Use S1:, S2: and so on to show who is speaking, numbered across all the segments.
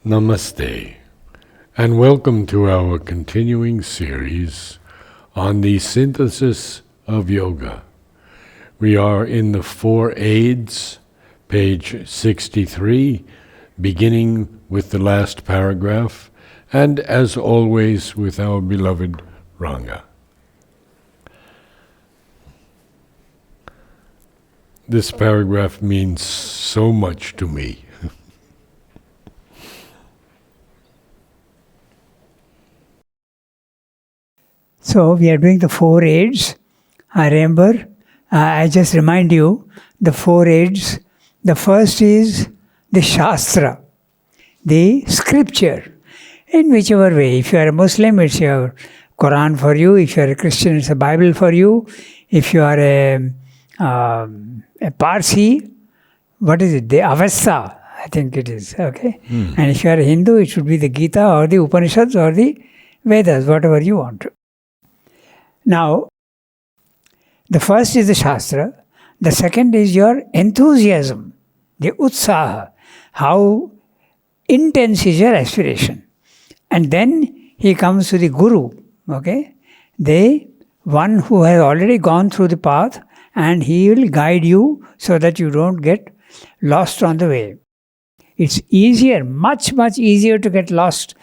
S1: Namaste, and welcome to our continuing series on the synthesis of yoga. We are in the Four Aids, page 63, beginning with the last paragraph, and as always with our beloved Ranga. This paragraph means so much to me.
S2: So we are doing the four aids. I remember, I just remind you, the four aids. The first is the Shastra, the scripture, in whichever way. If you are a Muslim, it's your Quran for you. If you are a Christian, it's a Bible for you. If you are a Parsi, what is it? The Avesta, I think it is. Okay. And if you are a Hindu, it should be the Gita or the Upanishads or the Vedas, whatever you want. Now, the first is the Shastra. The second is your enthusiasm, the Utsaha. How intense is your aspiration? And then he comes to the Guru, okay? The one who has already gone through the path, and he will guide you so that you don't get lost on the way. It's easier, much easier to get lost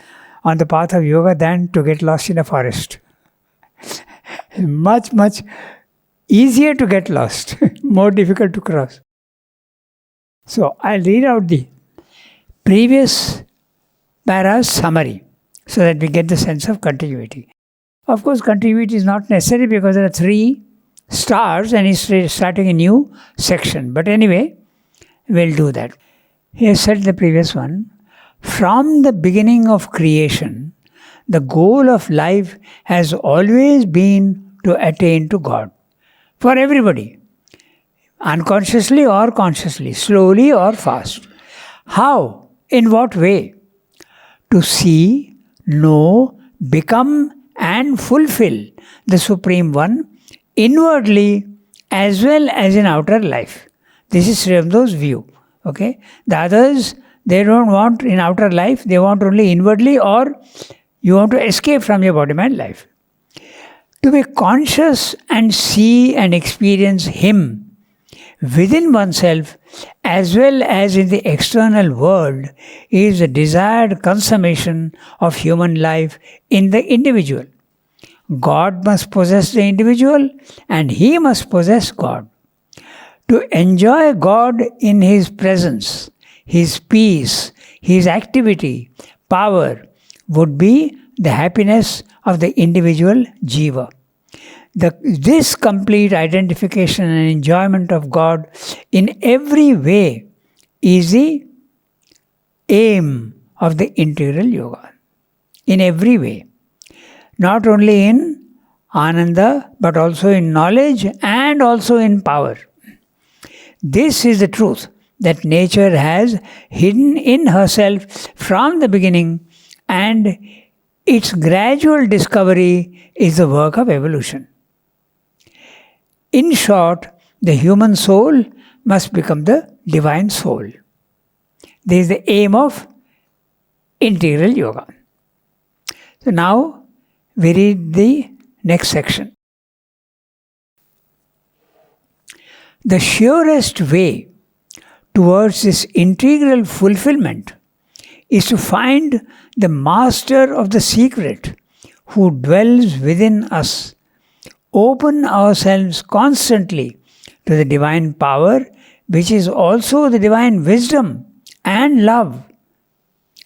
S2: on the path of yoga than to get lost in a forest. Much easier to get lost, more difficult to cross. So I'll read out the previous para's summary so that we get the sense of continuity. Of course, continuity is not necessary because there are 3 stars and he's starting a new section. But anyway, we'll do that. He has said the previous one, from the beginning of creation, the goal of life has always been to attain to God. For everybody. Unconsciously or consciously. Slowly or fast. How? In what way? To see, know, become and fulfill the Supreme One inwardly as well as in outer life. This is Sri Aurobindo's view. Okay? The others, they don't want in outer life, they want only inwardly, or you want to escape from your body-mind life. To be conscious and see and experience Him within oneself as well as in the external world is the desired consummation of human life in the individual. God must possess the individual and he must possess God. To enjoy God in His presence, His peace, His activity, power would be the happiness of the individual jiva. This complete identification and enjoyment of God in every way is the aim of the integral yoga. In every way. Not only in ananda, but also in knowledge and also in power. This is the truth that nature has hidden in herself from the beginning, and its gradual discovery is the work of evolution. In short, the human soul must become the divine soul. This is the aim of integral yoga. So now we read the next section. The surest way towards this integral fulfillment is to find the master of the secret who dwells within us. Open ourselves constantly to the divine power, which is also the divine wisdom and love,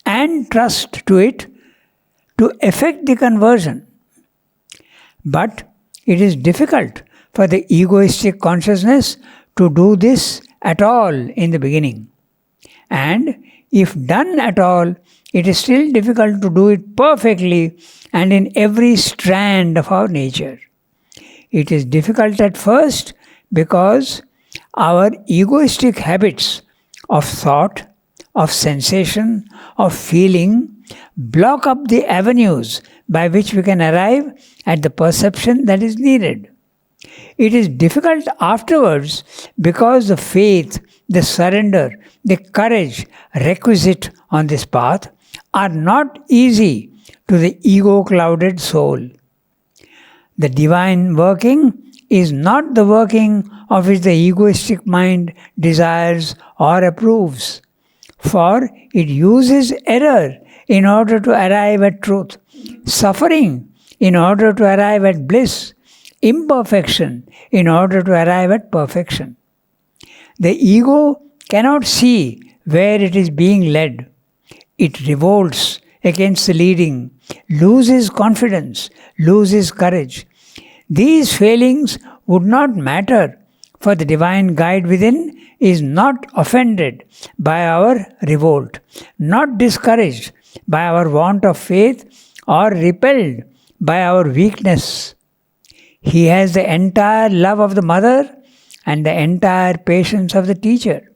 S2: and trust to it to effect the conversion. But it is difficult for the egoistic consciousness to do this at all in the beginning. And if done at all, it is still difficult to do it perfectly and in every strand of our nature. It is difficult at first because our egoistic habits of thought, of sensation, of feeling block up the avenues by which we can arrive at the perception that is needed. It is difficult afterwards because the faith, the surrender, the courage requisite on this path are not easy to the ego-clouded soul. The divine working is not the working of which the egoistic mind desires or approves, for it uses error in order to arrive at truth, suffering in order to arrive at bliss, imperfection in order to arrive at perfection. The ego cannot see where it is being led. It revolts against the leading, loses confidence, loses courage. These failings would not matter, for the divine guide within is not offended by our revolt, not discouraged by our want of faith, or repelled by our weakness. He has the entire love of the mother and the entire patience of the teacher.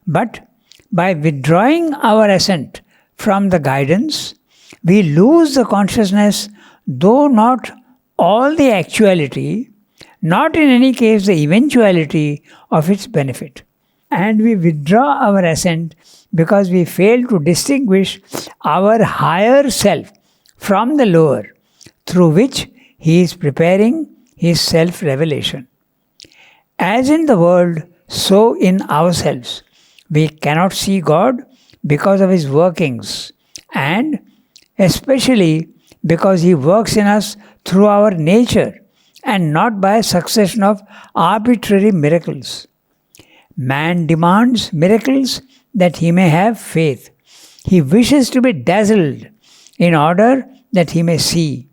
S2: But by withdrawing our assent from the guidance, we lose the consciousness, though not all the actuality, not in any case the eventuality of its benefit. And we withdraw our assent because we fail to distinguish our higher self from the lower, through which he is preparing his self-revelation. As in the world, so in ourselves, we cannot see God because of his workings, and especially because he works in us through our nature and not by a succession of arbitrary miracles. Man demands miracles that he may have faith. He wishes to be dazzled in order that he may see.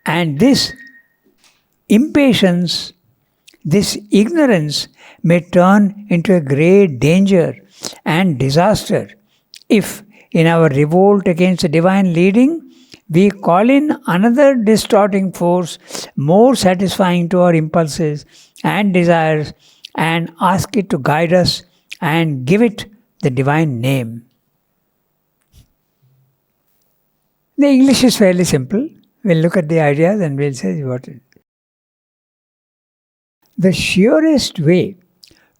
S2: And this impatience, this ignorance may turn into a great danger and disaster if, in our revolt against the divine leading, we call in another distorting force more satisfying to our impulses and desires and ask it to guide us and give it the divine name. The English is fairly simple. We'll look at the ideas and we'll say what it is. The surest way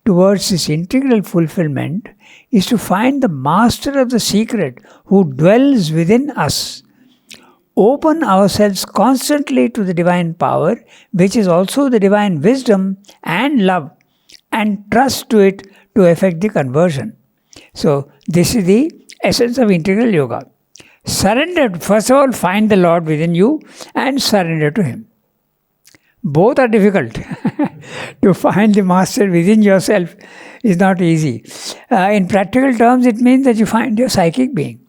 S2: towards this integral fulfillment is to find the master of the secret who dwells within us. Open ourselves constantly to the divine power, which is also the divine wisdom and love, and trust to it to effect the conversion. So, this is the essence of integral yoga. Surrender, first of all, find the Lord within you and surrender to him. Both are difficult. To find the master within yourself is not easy. In practical terms, it means that you find your psychic being.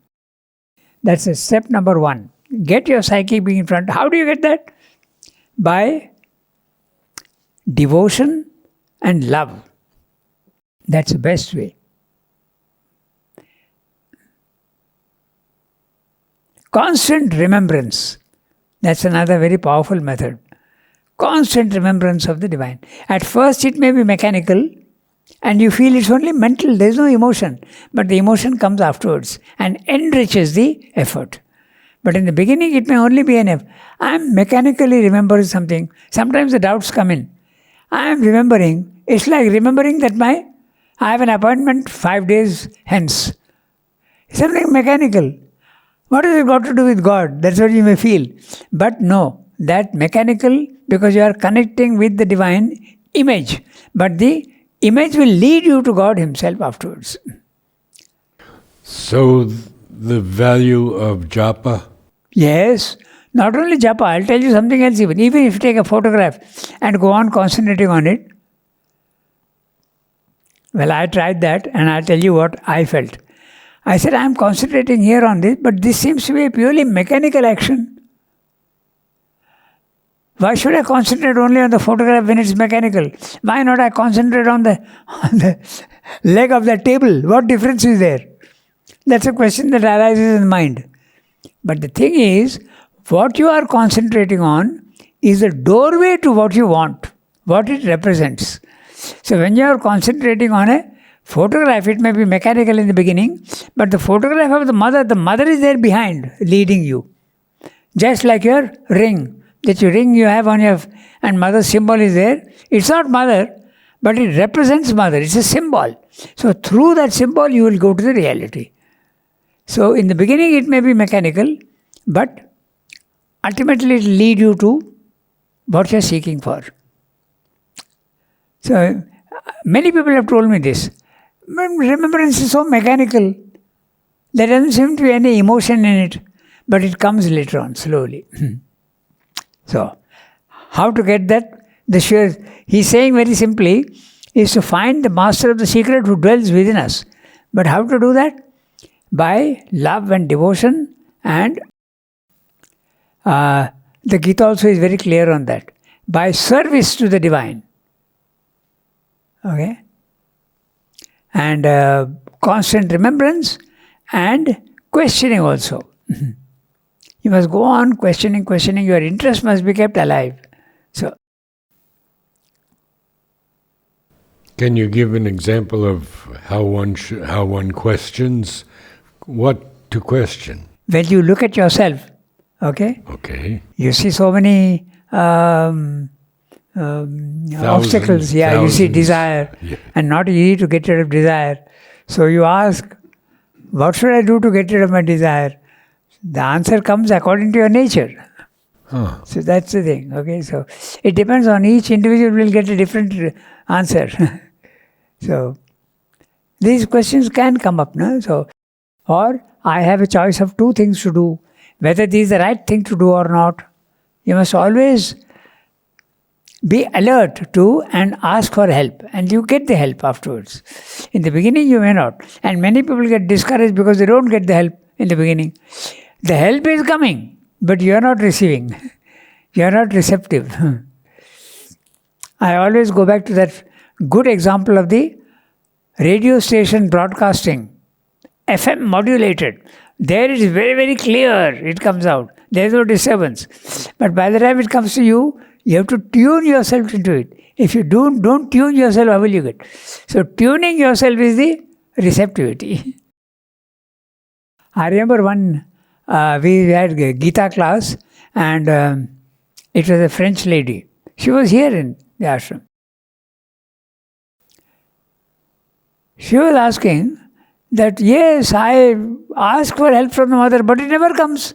S2: That's a step number one. Get your psychic being in front. How do you get that? By devotion and love. That's the best way. Constant remembrance. That's another very powerful method. Constant remembrance of the divine. At first it may be mechanical and you feel it's only mental, there's no emotion. But the emotion comes afterwards and enriches the effort. But in the beginning it may only be an effort. I am mechanically remembering something. Sometimes the doubts come in. I am remembering. It's like remembering that I have an appointment 5 days hence. Something mechanical. What has it got to do with God? That's what you may feel. But no, that mechanical, because you are connecting with the divine image. But the image will lead you to God himself afterwards.
S1: So the value of japa?
S2: Yes. Not only japa, I'll tell you something else even. Even if you take a photograph and go on concentrating on it. Well, I tried that and I'll tell you what I felt. I said, I'm concentrating here on this, but this seems to be a purely mechanical action. Why should I concentrate only on the photograph when it's mechanical? Why not I concentrate on the leg of the table? What difference is there? That's a question that arises in the mind. But the thing is, what you are concentrating on is the doorway to what you want, what it represents. So when you are concentrating on a photograph, it may be mechanical in the beginning, but the photograph of the mother is there behind, leading you. Just like your ring, ring you have on your, and mother's symbol is there. It's not mother, but it represents mother. It's a symbol. So through that symbol, you will go to the reality. So in the beginning it may be mechanical, but ultimately it will lead you to what you are seeking for. So many people have told me this. Remembrance is so mechanical. There doesn't seem to be any emotion in it, but it comes later on, slowly. So, how to get that? He's saying very simply, is to find the master of the secret who dwells within us. But how to do that? By love and devotion, and the Gita also is very clear on that. By service to the divine. Okay? And constant remembrance and questioning also. You must go on questioning. Your interest must be kept alive. So,
S1: can you give an example of how one questions? What to question?
S2: when you look at yourself, okay, you see so many obstacles. Yeah, you see desire, and not easy to get rid of desire. So you ask, what should I do to get rid of my desire? The answer comes according to your nature. So that's the thing. Okay, so it depends on each individual will get a different answer. So these questions can come up, no? So, or I have a choice of two things to do. Whether this is the right thing to do or not, you must always be alert to and ask for help, and you get the help afterwards. In the beginning you may not, and many people get discouraged because they don't get the help in the beginning. The help is coming, but you are not receiving. You are not receptive. I always go back to that good example of the radio station broadcasting, FM modulated. There it is very, very clear, it comes out. There is no disturbance. But by the time it comes to you, you have to tune yourself into it. If you don't tune yourself, how will you get? So tuning yourself is the receptivity. I remember we had a Gita class, and it was a French lady. She was here in the ashram. She was asking that, yes, I ask for help from the mother, but it never comes.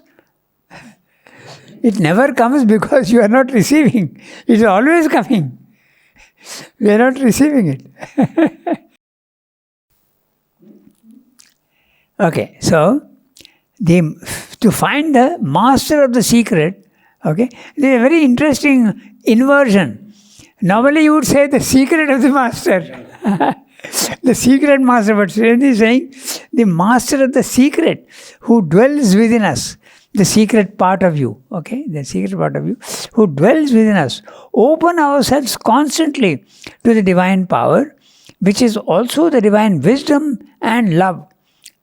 S2: It never comes because you are not receiving. It is always coming. We are not receiving it. Okay, so to find the master of the secret, okay, there is a very interesting inversion. Normally you would say the secret of the master. The secret master, but Sridhar is saying the master of the secret who dwells within us. The secret part of you, okay, the secret part of you who dwells within us. Open ourselves constantly to the divine power, which is also the divine wisdom and love,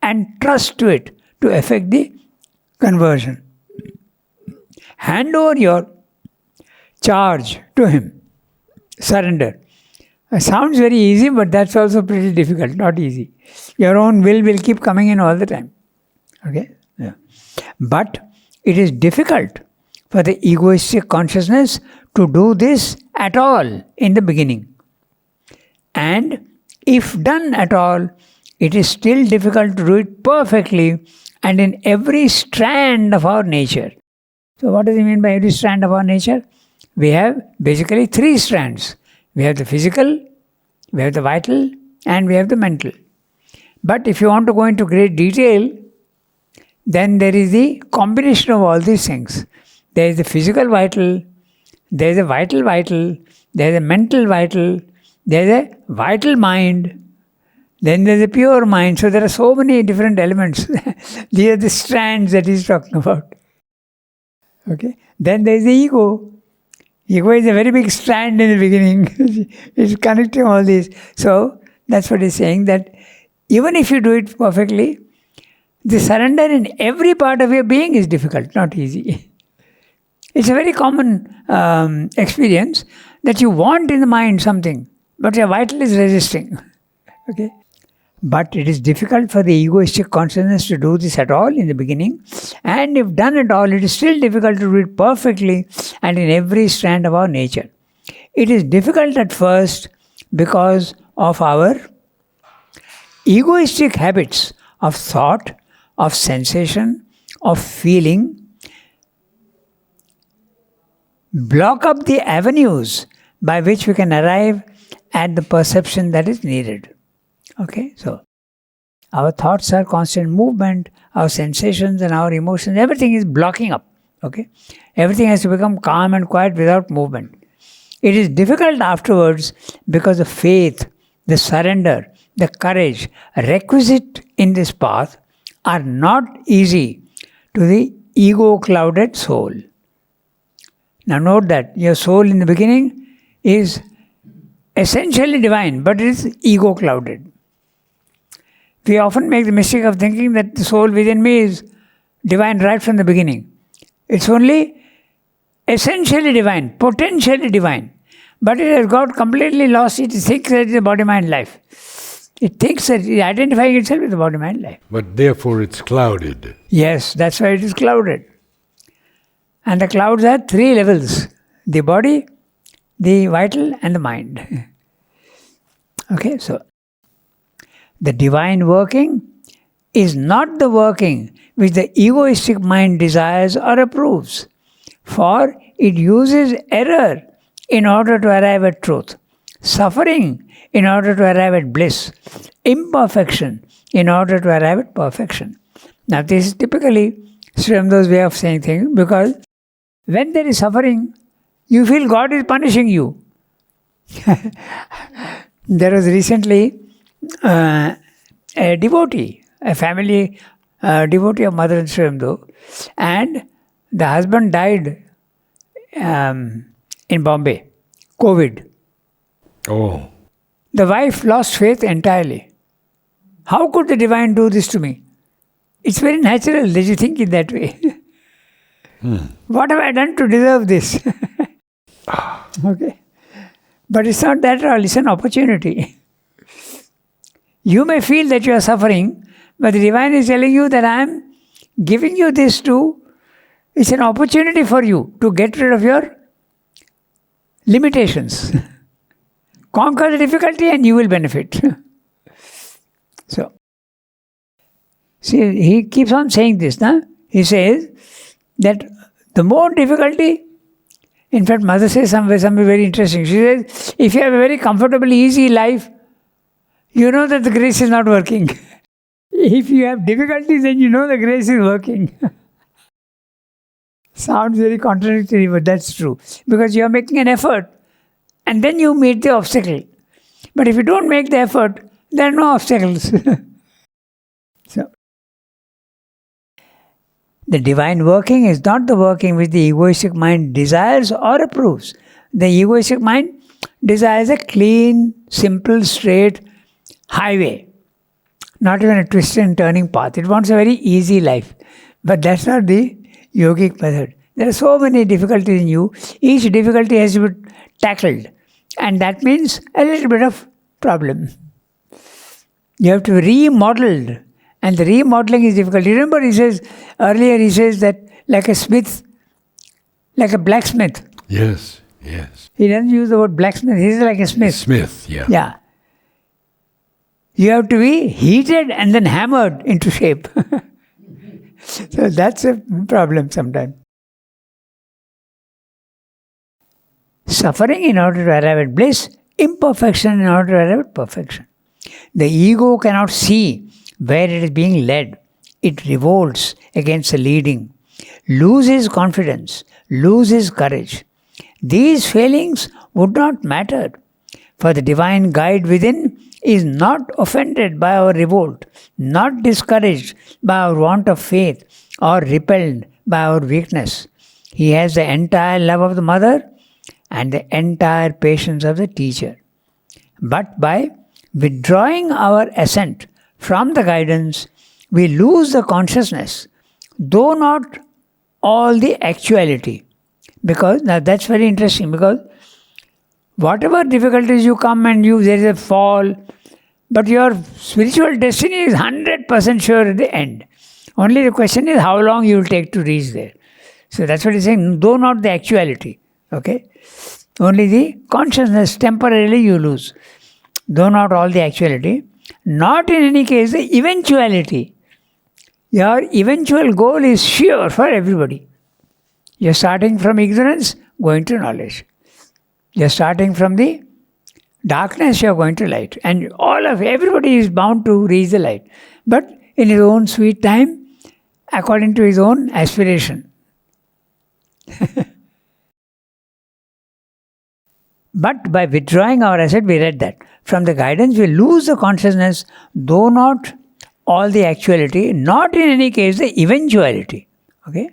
S2: and trust to it to effect the conversion. Hand over your charge to him. Surrender. It sounds very easy, but that's also pretty difficult, not easy. Your own will keep coming in all the time. Okay? Yeah. But it is difficult for the egoistic consciousness to do this at all in the beginning. And if done at all, it is still difficult to do it perfectly and in every strand of our nature. So what does he mean by every strand of our nature? We have basically three strands. We have the physical, we have the vital, and we have the mental. But if you want to go into great detail, then there is the combination of all these things. There is the physical vital, there is a vital, there is a mental vital, there is a vital mind, then there is a pure mind. So there are so many different elements. These are the strands that he's talking about. Okay. Then there is the ego. Ego is a very big strand in the beginning. It's connecting all these. So that's what he's saying, that even if you do it perfectly, the surrender in every part of your being is difficult, not easy. It's a very common experience that you want in the mind something, but your vital is resisting. Okay? But it is difficult for the egoistic consciousness to do this at all in the beginning. And if done at all, it is still difficult to do it perfectly and in every strand of our nature. It is difficult at first because of our egoistic habits of thought, of sensation, of feeling, block up the avenues by which we can arrive at the perception that is needed. Okay, so our thoughts are constant movement, our sensations and our emotions, everything is blocking up. Okay, everything has to become calm and quiet without movement. It is difficult afterwards because the faith, the surrender, the courage requisite in this path are not easy to the ego-clouded soul. Now note that your soul in the beginning is essentially divine, but it is ego-clouded. We often make the mistake of thinking that the soul within me is divine right from the beginning. It's only essentially divine, potentially divine. But it has got completely lost. It thinks that it's a body-mind life. It thinks that it is identifying itself with the body-mind life.
S1: But therefore it's clouded.
S2: Yes, that's why it is clouded. And the clouds are 3 levels. The body, the vital and the mind. Okay, so the divine working is not the working which the egoistic mind desires or approves, for it uses error in order to arrive at truth, suffering in order to arrive at bliss, imperfection in order to arrive at perfection. Now this is typically Sri Aurobindo way of saying things, because when there is suffering, you feel God is punishing you. There was recently a devotee, a family devotee of Mother and Sri Aurobindo, and the husband died in Bombay, COVID.
S1: Oh.
S2: The wife lost faith entirely. How could the divine do this to me? It's very natural that you think in that way. What have I done to deserve this? Okay. But it's not that at all, it's an opportunity. You may feel that you are suffering, but the divine is telling you that I am giving you this too. It's an opportunity for you to get rid of your limitations. Conquer the difficulty and you will benefit. So, see, he keeps on saying this. Nah? He says that the more difficulty, in fact, Mother says something very interesting. She says, if you have a very comfortable, easy life, you know that the grace is not working. If you have difficulties, then you know the grace is working. Sounds very contradictory, but that's true. Because you are making an effort and then you meet the obstacle. But if you don't make the effort, there are no obstacles. So, the divine working is not the working which the egoistic mind desires or approves. The egoistic mind desires a clean, simple, straight highway. Not even a twisted and turning path. It wants a very easy life. But that's not the yogic method. There are so many difficulties in you. Each difficulty has to be tackled. And that means a little bit of problem. You have to be remodeled. And the remodeling is difficult. You remember earlier he says that like a smith, like a blacksmith.
S1: Yes, yes.
S2: He doesn't use the word blacksmith, he's like a smith.
S1: Smith, yeah.
S2: Yeah. You have to be heated and then hammered into shape. So that's a problem sometimes. Suffering in order to arrive at bliss, imperfection in order to arrive at perfection. The ego cannot see where it is being led. It revolts against the leading, loses confidence, loses courage. These failings would not matter, for the divine guide within is not offended by our revolt, not discouraged by our want of faith, or repelled by our weakness. He has the entire love of the mother and the entire patience of the teacher. But by withdrawing our assent from the guidance, we lose the consciousness, though not all the actuality. Because, now that's very interesting, because whatever difficulties you come and there is a fall, but your spiritual destiny is 100% sure at the end. Only the question is how long you will take to reach there. So that's what he's saying, though not the actuality. Okay? Only the consciousness temporarily you lose. Though not all the actuality. Not in any case the eventuality. Your eventual goal is sure for everybody. You're starting from ignorance, going to knowledge. You're starting from the darkness, you're going to light. And everybody is bound to reach the light. But in his own sweet time, according to his own aspiration. But by withdrawing our asset, we read that. From the guidance, we lose the consciousness, though not all the actuality, not in any case the eventuality. Okay?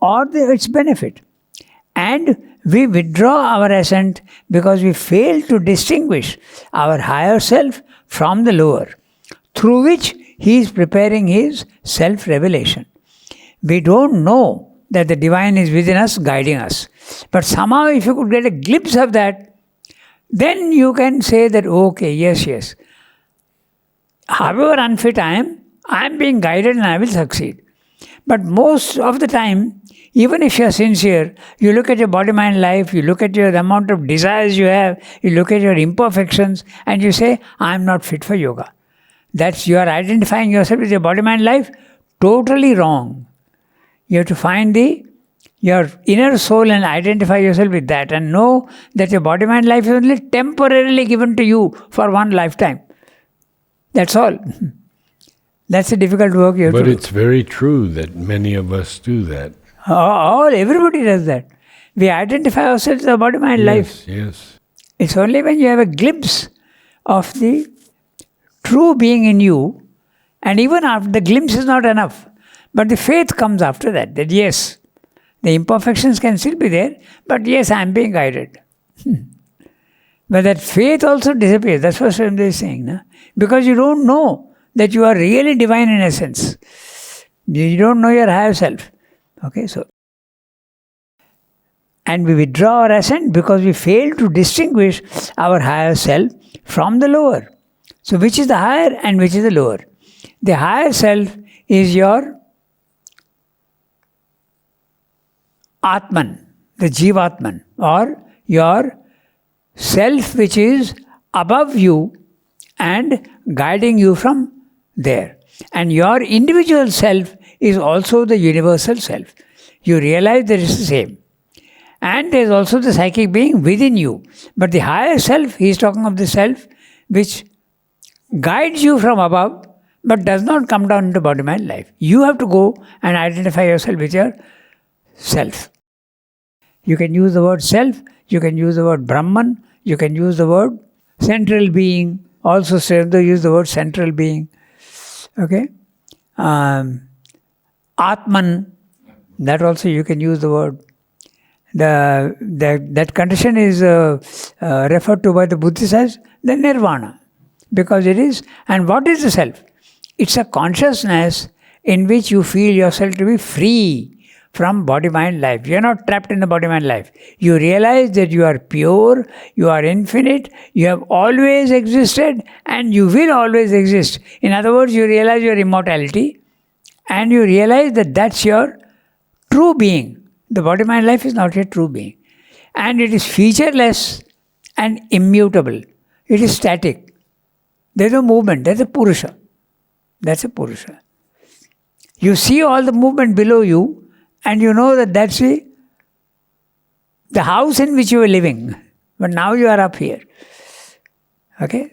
S2: Or its benefit. And we withdraw our assent because we fail to distinguish our higher self from the lower, through which he is preparing his self-revelation. We don't know that the divine is within us, guiding us. But somehow if you could get a glimpse of that, then you can say that, okay, yes. However unfit I am being guided and I will succeed. But most of the time, even if you are sincere, you look at your body-mind life, you look at the amount of desires you have, you look at your imperfections, and you say, I am not fit for yoga. That's you are identifying yourself with your body-mind life, totally wrong. You have to find your inner soul and identify yourself with that, and know that your body-mind life is only temporarily given to you for one lifetime. That's all. That's a difficult work you have to do.
S1: But it's very true that many of us do that.
S2: Everybody does that. We identify ourselves with our body-mind life.
S1: Yes.
S2: It's only when you have a glimpse of the true being in you, and even after the glimpse is not enough, but the faith comes after that, that yes, the imperfections can still be there, but yes, I am being guided. But that faith also disappears. That's what Swami is saying. No? Because you don't know that you are really divine in essence. You don't know your higher self. Okay, so. And we withdraw our assent because we fail to distinguish our higher self from the lower. So which is the higher and which is the lower? The higher self is your Atman, the Jivatman, or your self which is above you and guiding you from there. And your individual self is also the universal self. You realize that it's the same. And there is also the psychic being within you. But the higher self, he is talking of the self which guides you from above but does not come down into body-mind life. You have to go and identify yourself with your self. You can use the word self, you can use the word Brahman, you can use the word central being, also use the word central being. Okay? Atman, that also you can use the word. That condition is referred to by the Buddhists as the nirvana. Because it is, and what is the self? It's a consciousness in which you feel yourself to be free from body-mind life. You are not trapped in the body-mind life. You realize that you are pure, you are infinite, you have always existed, and you will always exist. In other words, you realize your immortality, and you realize that that's your true being. The body-mind life is not your true being. And it is featureless and immutable. It is static. There's no movement. That's a Purusha. That's a Purusha. You see all the movement below you, and you know that that's the house in which you were living. But now you are up here. Okay?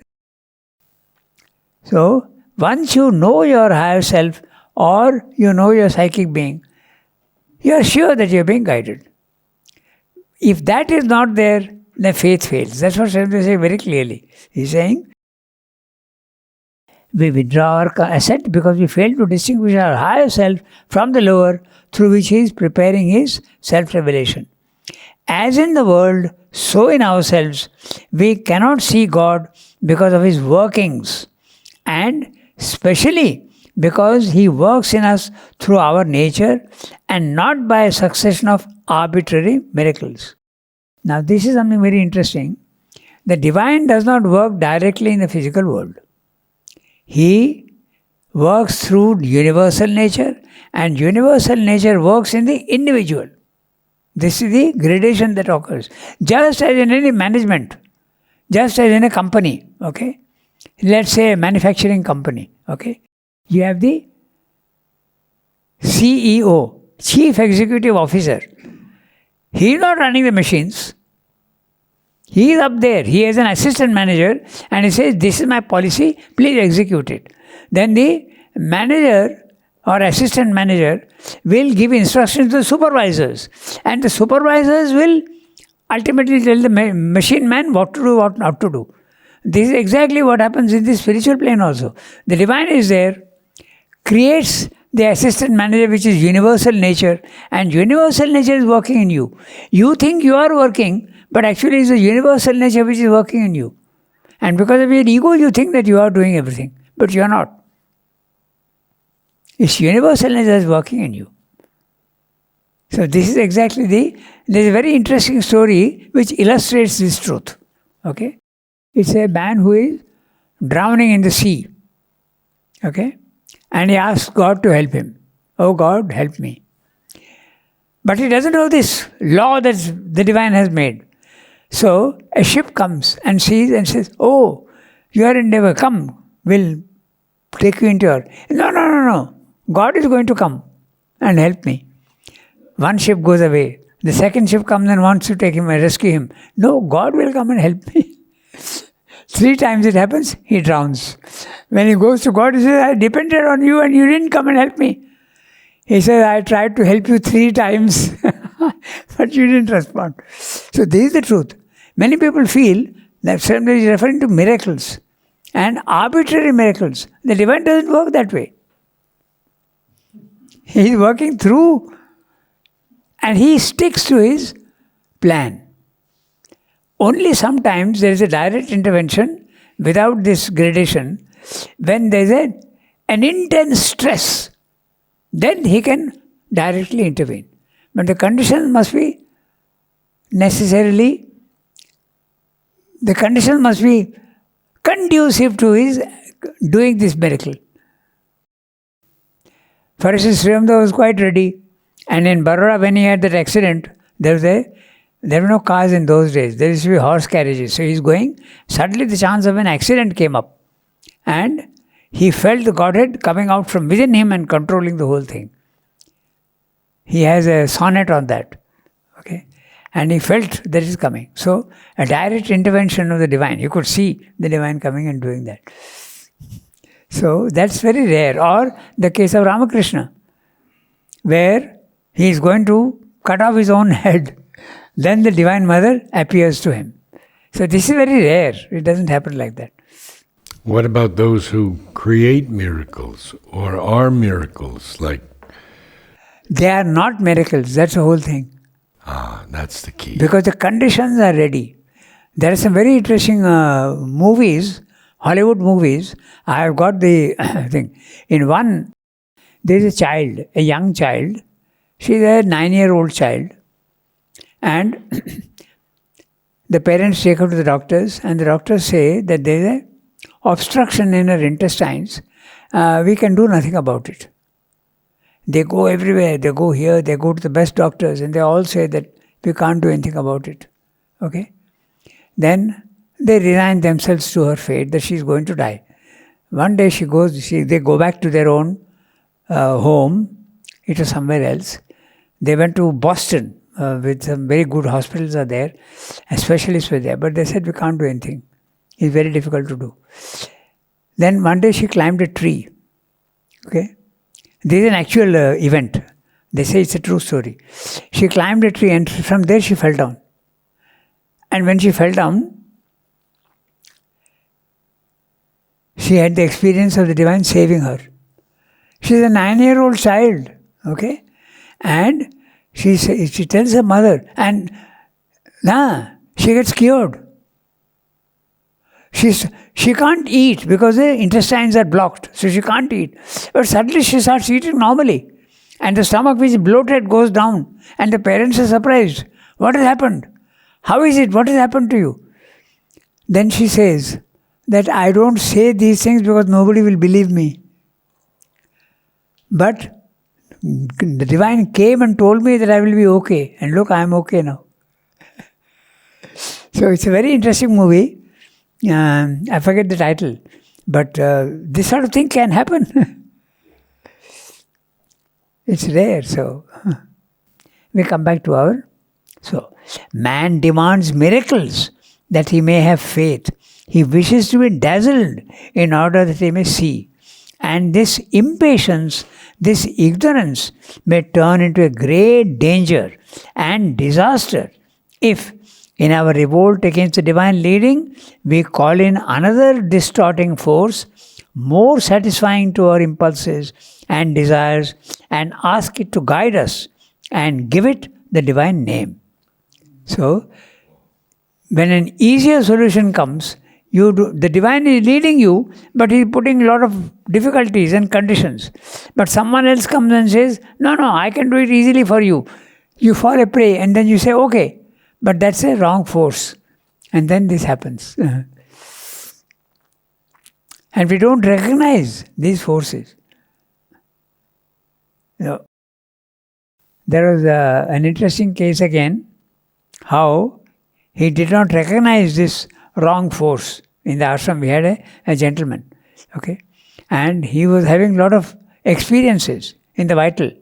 S2: So, once you know your higher self, or you know your psychic being, you are sure that you are being guided. If that is not there, then faith fails. That's what Swami says very clearly. He's saying, we withdraw our asset because we fail to distinguish our higher self from the lower, through which he is preparing his self-revelation. As in the world, so in ourselves, we cannot see God because of his workings, and specially because he works in us through our nature and not by a succession of arbitrary miracles. Now this is something very interesting. The divine does not work directly in the physical world. He works through universal nature, and universal nature works in the individual. This is the gradation that occurs. Just as in any management, just as in a company, okay? Let's say a manufacturing company, okay? You have the CEO, Chief Executive Officer. He is not running the machines. He is up there. He is an assistant manager and he says, this is my policy, please execute it. Then the manager or assistant manager will give instructions to the supervisors. And the supervisors will ultimately tell the machine man what to do, what not to do. This is exactly what happens in the spiritual plane also. The divine is there, creates the assistant manager, which is universal nature, and universal nature is working in you. You think you are working, but actually it's the universal nature which is working in you. And because of your ego, you think that you are doing everything, but you are not. It's universal nature is working in you. So this is exactly there's a very interesting story which illustrates this truth. Okay? It's a man who is drowning in the sea. Okay? And he asks God to help him. Oh God, help me. But he doesn't know this law that the divine has made. So a ship comes and sees and says, oh, you are in danger, come, we'll take you into your... No. God is going to come and help me. One ship goes away. The second ship comes and wants to take him and rescue him. No, God will come and help me. 3 times it happens, he drowns. When he goes to God, he says, I depended on you and you didn't come and help me. He says, I tried to help you 3 times, but you didn't respond. So this is the truth. Many people feel that somebody is referring to miracles and arbitrary miracles. The divine doesn't work that way. He is working through and he sticks to his plan. Only sometimes there is a direct intervention without this gradation. When there is an intense stress, then he can directly intervene. But the condition must be conducive to his doing this miracle. For instance, Sri Ramdas was quite ready. And in Baroda, when he had that accident, there were no cars in those days. There used to be horse carriages. So he's going. Suddenly the chance of an accident came up. And he felt the Godhead coming out from within him and controlling the whole thing. He has a sonnet on that. Okay? And he felt that is coming. So a direct intervention of the divine. You could see the divine coming and doing that. So that's very rare. Or the case of Ramakrishna, where he is going to cut off his own head. Then the Divine Mother appears to him. So this is very rare. It doesn't happen like that.
S1: What about those who create miracles or are miracles?
S2: They are not miracles. That's the whole thing.
S1: That's the key.
S2: Because the conditions are ready. There are some very interesting movies, Hollywood movies. I have got the thing. In one, there is a child, a young child. She's a 9-year-old child. And the parents take her to the doctors, and the doctors say that there is an obstruction in her intestines. We can do nothing about it. They go everywhere. They go here. They go to the best doctors, and they all say that we can't do anything about it. Okay? Then they resign themselves to her fate that she's going to die. One day they go back to their own home. It was somewhere else. They went to Boston. With some very good hospitals are there, specialists were there, but they said we can't do anything. It's very difficult to do. Then one day she climbed a tree. Okay, this is an actual event. They say it's a true story. She climbed a tree and from there she fell down. And when she fell down, she had the experience of the divine saving her. She's a 9-year-old child. Okay, and she tells her mother, and she gets cured. She can't eat because the intestines are blocked, so she can't eat. But suddenly she starts eating normally, and the stomach, which is bloated, goes down, and the parents are surprised. What has happened? How is it? What has happened to you? Then she says that I don't say these things because nobody will believe me. But the divine came and told me that I will be okay. And look, I am okay now. So it's a very interesting movie. I forget the title. But this sort of thing can happen. It's rare. So we come back to our. So man demands miracles that he may have faith. He wishes to be dazzled in order that he may see. And this impatience, this ignorance may turn into a great danger and disaster if, in our revolt against the divine leading, we call in another distorting force more satisfying to our impulses and desires and ask it to guide us and give it the divine name. So, when an easier solution comes, the divine is leading you, but he is putting a lot of difficulties and conditions. But someone else comes and says, no, I can do it easily for you. You fall a prey, and then you say, okay, but that's a wrong force. And then this happens. And we don't recognize these forces. There was an interesting case again, how he did not recognize this wrong force. In the ashram, we had a gentleman, okay? And he was having a lot of experiences in the vital.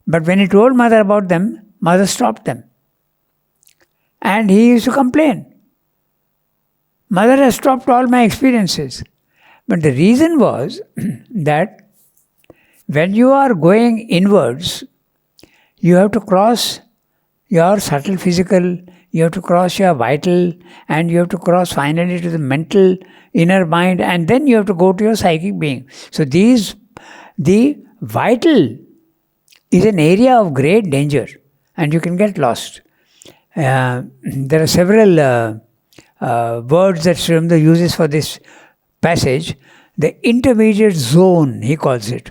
S2: But when he told mother about them, mother stopped them. And he used to complain. Mother has stopped all my experiences. But the reason was that when you are going inwards, you have to cross your subtle physical, you have to cross your vital, and you have to cross finally to the mental inner mind, and then you have to go to your psychic being. So the vital is an area of great danger, and you can get lost. There are several words that Srimda uses for this passage. The intermediate zone, he calls it.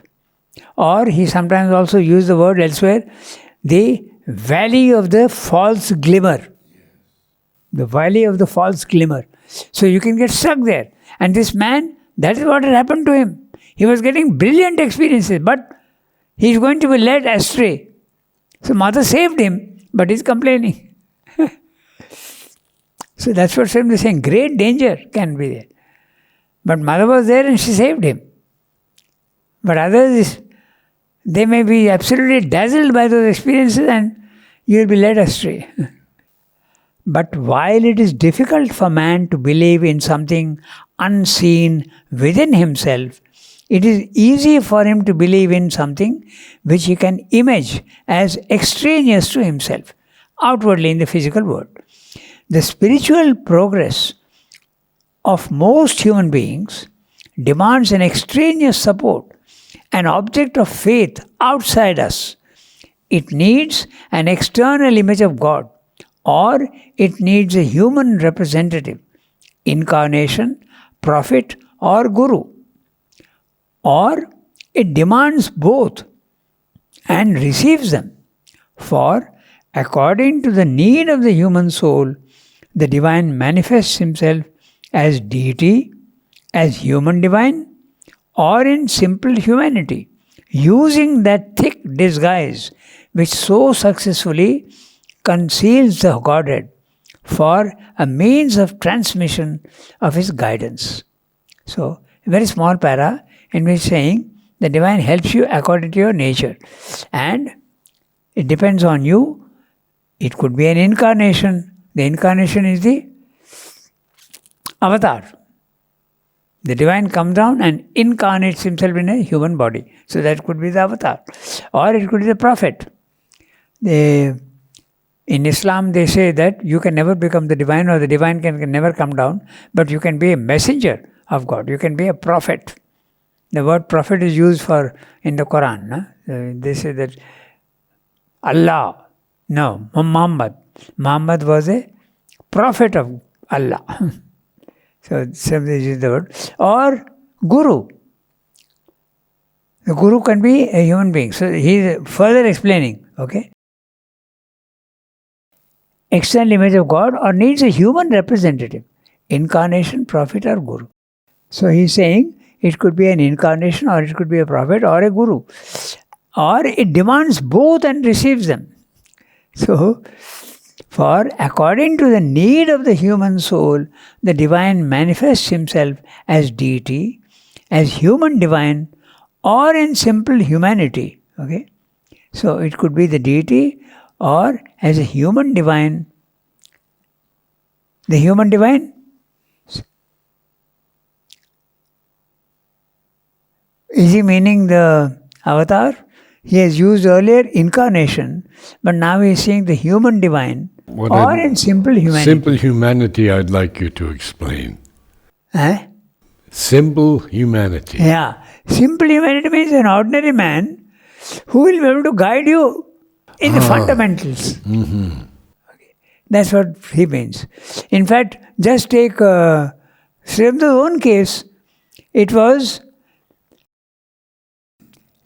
S2: Or he sometimes also uses the word elsewhere, the valley of the false glimmer. The valley of the false glimmer. So you can get stuck there. And this man, that is what had happened to him. He was getting brilliant experiences, but he is going to be led astray. So mother saved him, but he is complaining. So that's what Swami is saying. Great danger can be there. But mother was there and she saved him. But others, they may be absolutely dazzled by those experiences and you will be led astray. But while it is difficult for man to believe in something unseen within himself, it is easy for him to believe in something which he can image as extraneous to himself, outwardly in the physical world. The spiritual progress of most human beings demands an extraneous support, an object of faith outside us. It needs an external image of God, or it needs a human representative, incarnation, prophet, or guru. Or it demands both and receives them. For according to the need of the human soul, the divine manifests himself as deity, as human divine, or in simple humanity, using that thick disguise which so successfully conceals the Godhead for a means of transmission of his guidance. So, a very small para in which saying the divine helps you according to your nature. And it depends on you. It could be an incarnation. The incarnation is the avatar. The divine comes down and incarnates himself in a human body. So that could be the avatar. Or it could be the prophet. In Islam they say that you can never become the divine, or the divine can never come down, but you can be a messenger of God. You can be a prophet. The word prophet is used for in the Quran. No? They say that Allah, no, Muhammad. Muhammad was a prophet of Allah. So somebody uses the word. Or Guru. The Guru can be a human being. So he is further explaining. Okay. External image of God, or needs a human representative. Incarnation, prophet, or Guru. So he is saying it could be an incarnation, or it could be a prophet, or a Guru. Or it demands both and receives them. So, for according to the need of the human soul, the divine manifests himself as deity, as human divine, or in simple humanity. Okay? So it could be the deity or as a human divine. The human divine is he meaning the avatar? He has used earlier incarnation, but now he is saying the human divine or in simple humanity.
S1: Simple humanity, I'd like you to explain.
S2: Eh?
S1: Simple humanity.
S2: Yeah. Simple humanity means an ordinary man who will be able to guide you in the fundamentals.
S1: Mm-hmm.
S2: Okay. That's what he means. In fact, just take Srim's own case. It was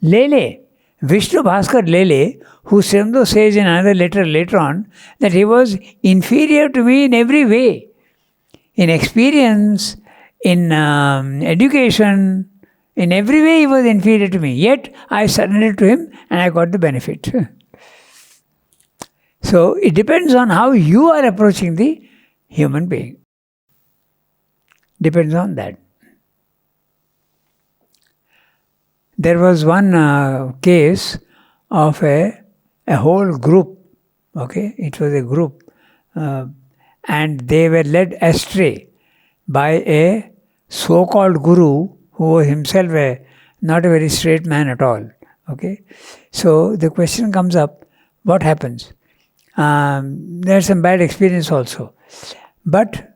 S2: Lele, Vishnu Bhaskar Lele, who Srimdo says in another letter later on that he was inferior to me in every way. In experience, in education, in every way he was inferior to me. Yet I surrendered to him and I got the benefit. So it depends on how you are approaching the human being. Depends on that. There was one case of a whole group. Okay, it was a group, and they were led astray by a so-called guru who was himself not a very straight man at all. Okay, so the question comes up: what happens? There's some bad experience also, but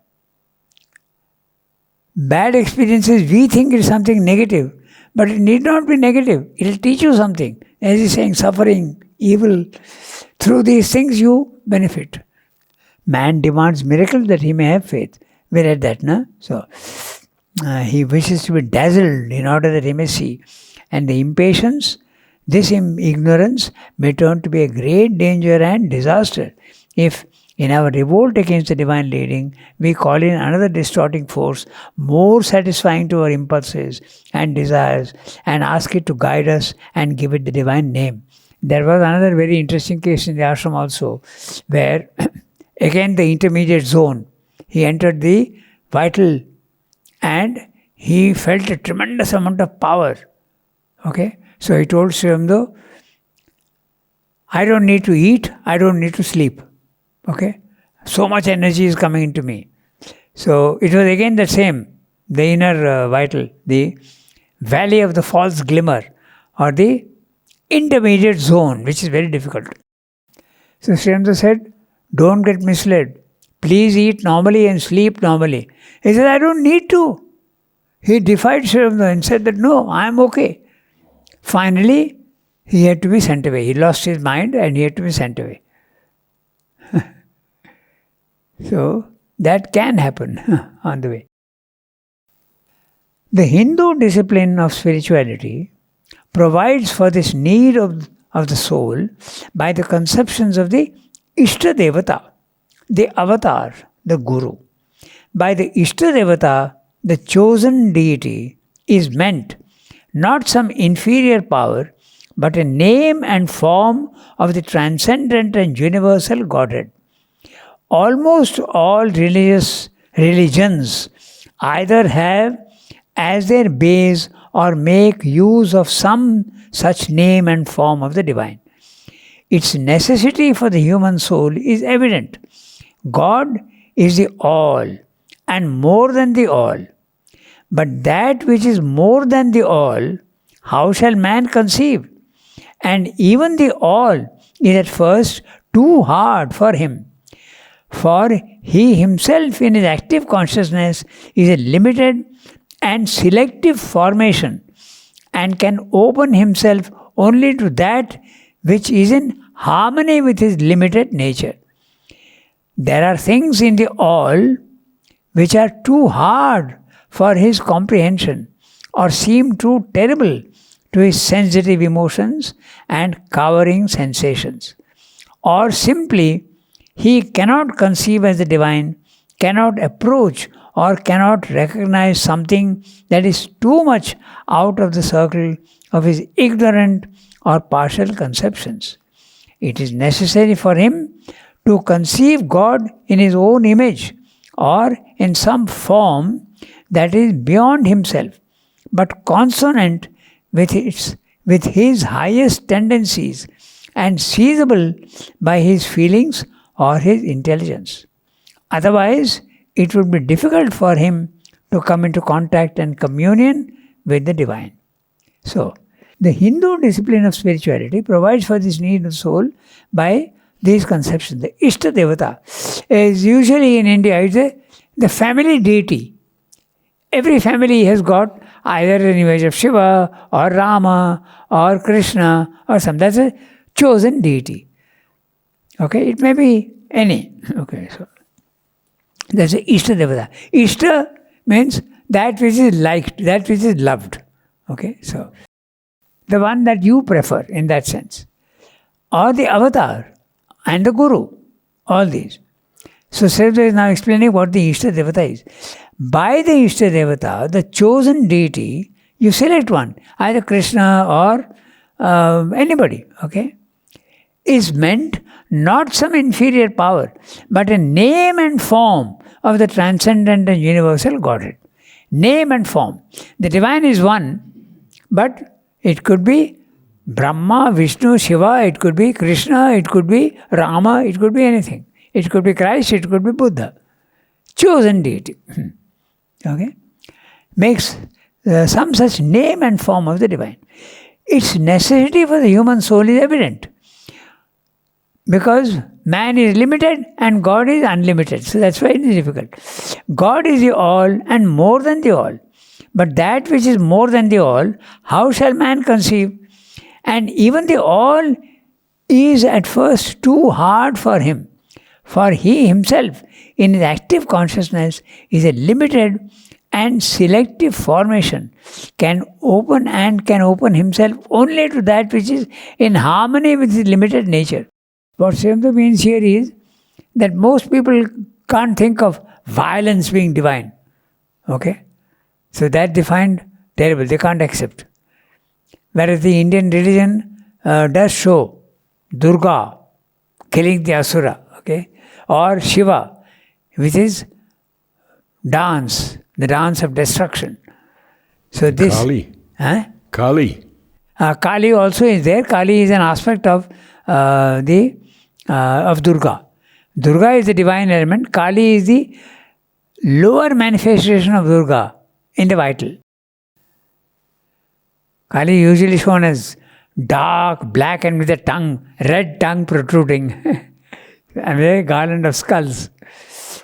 S2: bad experiences we think is something negative. But it need not be negative. It will teach you something. As he's saying, suffering, evil. Through these things you benefit. Man demands miracles that he may have faith. We read that, no? So, he wishes to be dazzled in order that he may see. And the impatience, this ignorance may turn to be a great danger and disaster if in our revolt against the divine leading, we call in another distorting force more satisfying to our impulses and desires and ask it to guide us and give it the divine name. There was another very interesting case in the ashram also where again the intermediate zone, he entered the vital and he felt a tremendous amount of power. Okay, so he told Sri Aurobindo, I don't need to eat, I don't need to sleep. Okay, so much energy is coming into me. So it was again the same, the inner vital, the valley of the false glimmer or the intermediate zone, which is very difficult. So Sri Aurobindo said, don't get misled. Please eat normally and sleep normally. He said, I don't need to. He defied Sri Aurobindo and said that no, I am okay. Finally, he had to be sent away. He lost his mind and he had to be sent away. So, that can happen on the way. The Hindu discipline of spirituality provides for this need of the soul by the conceptions of the Ishta Devata, the avatar, the Guru. By the Ishta Devata, the chosen deity is meant not some inferior power, but a name and form of the transcendent and universal Godhead. Almost all religions either have as their base or make use of some such name and form of the divine. Its necessity for the human soul is evident. God is the all and more than the all. But that which is more than the all, how shall man conceive? And even the all is at first too hard for him. For he himself in his active consciousness is a limited and selective formation and can open himself only to that which is in harmony with his limited nature. There are things in the all which are too hard for his comprehension or seem too terrible to his sensitive emotions and cowering sensations. Or simply, he cannot conceive as the divine, cannot approach or cannot recognize something that is too much out of the circle of his ignorant or partial conceptions. It is necessary for him to conceive God in his own image or in some form that is beyond himself, but consonant with with his highest tendencies and seizable by his feelings or his intelligence. Otherwise, it would be difficult for him to come into contact and communion with the divine. So, the Hindu discipline of spirituality provides for this need of soul by these conceptions. The Ishta Devata is usually in India, it's the family deity. Every family has got either an image of Shiva or Rama or Krishna or some. That's a chosen deity. Okay, it may be any. Okay, so that's the Ishta Devata. Ishta means that which is liked, that which is loved. Okay, so the one that you prefer in that sense. Or the avatar and the guru, all these. So Sridhar is now explaining what the Ishta Devata is. By the Ishta Devata, the chosen deity, you select one, either Krishna or anybody, okay, is meant not some inferior power, but a name and form of the transcendent and universal Godhead. Name and form. The divine is one, but it could be Brahma, Vishnu, Shiva, it could be Krishna, it could be Rama, it could be anything. It could be Christ, it could be Buddha. Chosen deity. Okay? Makes some such name and form of the divine. Its necessity for the human soul is evident. Because man is limited and God is unlimited. So that's why it is difficult. God is the all and more than the all. But that which is more than the all, how shall man conceive? And even the all is at first too hard for him. For he himself, in his active consciousness, is a limited and selective formation, can open himself only to that which is in harmony with his limited nature. What Srimati means here is that most people can't think of violence being divine. Okay? So that defined terrible, they can't accept. Whereas the Indian religion does show Durga killing the Asura, okay? Or Shiva, which is dance, the dance of destruction. So this
S1: Kali.
S2: Huh?
S1: Kali.
S2: Kali also is there. Kali is an aspect of Durga. Durga is the divine element. Kali is the lower manifestation of Durga in the vital. Kali usually shown as dark, black and with a tongue, red tongue protruding and a garland of skulls.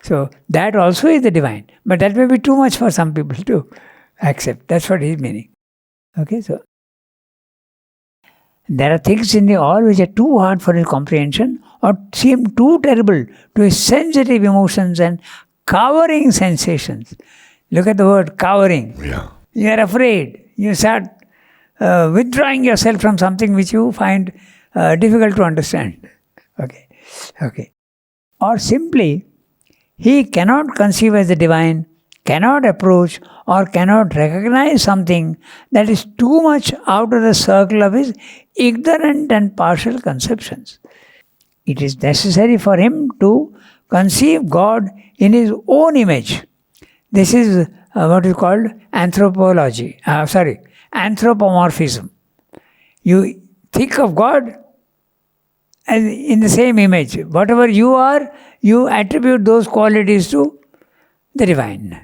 S2: So that also is the divine. But that may be too much for some people to accept. That's what he's meaning. Okay, so there are things in the all which are too hard for his comprehension or seem too terrible to his sensitive emotions and cowering sensations. Look at the word cowering.
S1: Yeah.
S2: You are afraid. You start withdrawing yourself from something which you find difficult to understand. Okay. Or simply, he cannot conceive as the divine, cannot approach or cannot recognize something that is too much out of the circle of his ignorant and partial conceptions. It is necessary for him to conceive God in his own image. This is what is called anthropomorphism. You think of God as in the same image. Whatever you are, you attribute those qualities to the divine.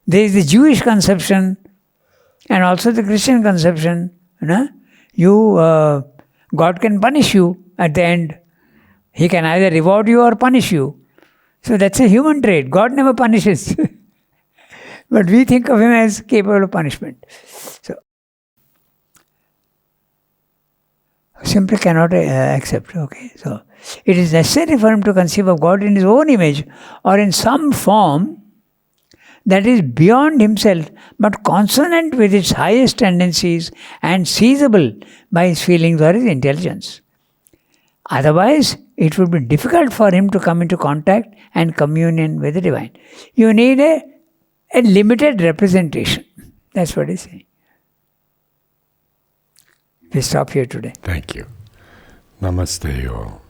S2: There is the Jewish conception and also the Christian conception. God can punish you at the end. He can either reward you or punish you. So that's a human trait. God never punishes. But we think of him as capable of punishment. So simply cannot accept. Okay, so it is necessary for him to conceive of God in his own image or in some form that is beyond himself but consonant with its highest tendencies and seizable by his feelings or his intelligence. Otherwise, it would be difficult for him to come into contact and communion with the divine. You need a limited representation. That's what he's saying. We stop here today.
S1: Thank you. Namaste, all.